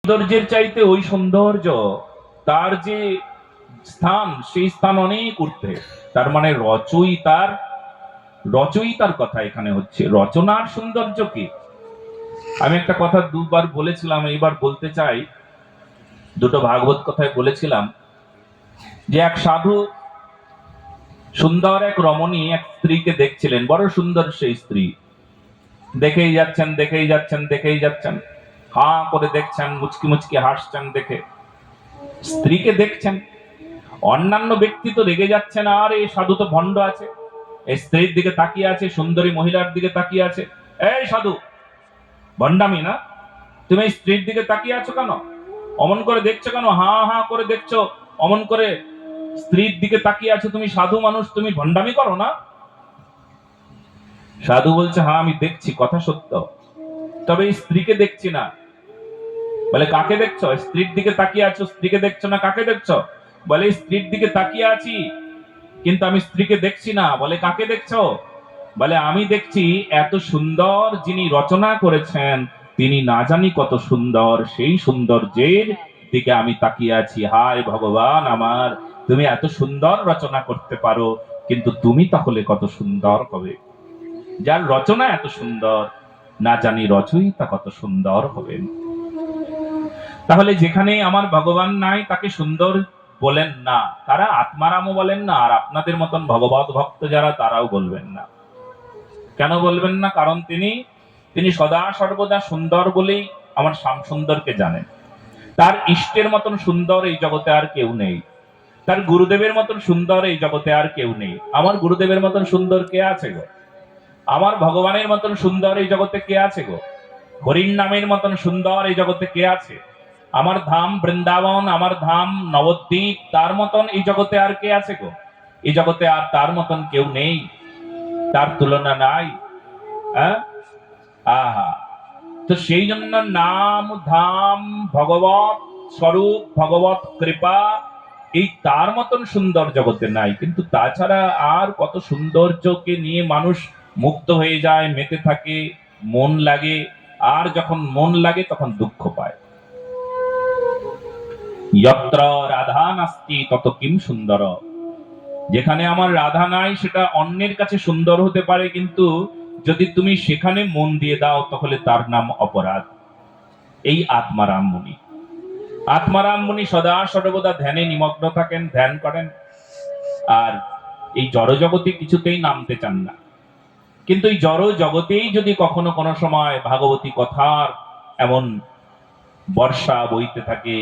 সৌন্দর্যের চাইতে ওই সৌন্দর্য, তার যে স্থান, সেই স্থান অনেক ঊর্ধ্বে। তার মানে রচয়িতার কথা এখানে হচ্ছে। রচনার সৌন্দর্য কি? আমি একটা কথা দুবার বলেছিলাম, এইবার বলতে চাই। দুটো ভাগবত কথায় বলেছিলাম যে এক সাধু সুন্দর এক রমণী এক স্ত্রীকে দেখছিলেন, বড় সুন্দর সেই স্ত্রী। দেখেই যাচ্ছেন, দেখেই যাচ্ছেন, দেখেই যাচ্ছেন, হা করে দেখছেন, মুচকি মুচকি হাসছেন দেখে। স্ত্রীকে দেখছেন, অন্যান্য ব্যক্তি তো রেগে যাচ্ছেন, আর এই সাধু তো ভণ্ড আছে, এই স্ত্রীর দিকে তাকিয়ে আছে, সুন্দরী মহিলার দিকে তাকিয়ে আছে। এই সাধু, ভণ্ডামি না? তুমি এই স্ত্রীর দিকে তাকিয়ে আছো কেন? অমন করে দেখছো কেন? হা হা করে দেখছো, অমন করে স্ত্রীর দিকে তাকিয়ে আছো, তুমি সাধু মানুষ, তুমি ভণ্ডামি করো না? সাধু বলছে, হ্যাঁ আমি দেখছি, কথা সত্য, তবে এই স্ত্রীকে দেখছি না। বলে কাকে দেখছো? স্ত্রীর দিকে তাকিয়ে আছো, স্ত্রীকে দেখছো না, কাকে দেখছো? বলে স্ত্রীর দিকে তাকিয়ে আছি, কিন্তু আমি স্ত্রীকে দেখছি না। বলে কাকে দেখছো? বলে আমি দেখছি এত সুন্দর যিনি রচনা করেছেন, তিনি না জানি কত সুন্দর, সেই সৌন্দর্যের দিকে আমি তাকিয়ে আছি। হায় ভগবান আমার, তুমি এত সুন্দর রচনা করতে পারো, কিন্তু তুমি তাহলে কত সুন্দর হবে। যার রচনা এত সুন্দর, না জানি রচয়িতা কত সুন্দর হবেন। তাহলে যেখানে আমার ভগবান নাই, তাকে সুন্দর বলেন না, তারা আত্মারামও বলেন না, আর আপনাদের মতন ভগবত ভক্ত যারা, তারাও বলবেন না। কেন বলবেন না? কারণ তিনি সদা সর্বদা সুন্দর বলেই আমার শ্যাম সুন্দরকে জানেন। তার ইষ্টের মতন সুন্দর এই জগতে আর কেউ নেই, তার গুরুদেবের মতন সুন্দর এই জগতে আর কেউ নেই। আমার গুরুদেবের মতন সুন্দর কে আছে গো? আমার ভগবানের মতন সুন্দর এই জগতে কে আছে গো? হরির নামের মতন সুন্দর এই জগতে কে আছে? আমার ধাম বৃন্দাবন, আমার ধাম নবদ্বীপ, তার মতন এই জগতে আর কে আছে গো? এই জগতে আর তার মতন কেউ নেই, তার তুলনা নাই। আহা, তো সেই জন্য নাম ধাম ভগবত স্বরূপ, ভগবত কৃপা, এই তার মতন সুন্দর জগতে নাই। কিন্তু তাছাড়া আর কত সৌন্দর্যকে নিয়ে মানুষ মুক্ত হয়ে যায়, মেতে থাকে, মন লাগে, আর যখন মন লাগে তখন দুঃখ পায়। যত্র রাধা নাস্তি তত কিম সুন্দর, যেখানে আমার রাধা নাই সেটা অন্যের কাছে সুন্দর হতে পারে, কিন্তু যদি তুমি সেখানে মন দিয়ে দাও তাহলে তার নাম অপরাধ। এই আত্মারাম মুনি, আত্মারাম মুনি সদা সর্বদা ধ্যানে নিমগ্ন থাকেন, ধ্যান করেন, আর এই জড় জগতে কিছুতেই নামতে চান না। কিন্তু এই জড় জগতেই যদি কখনো কোনো সময় ভাগবতী কথার এমন বর্ষা বইতে থাকে,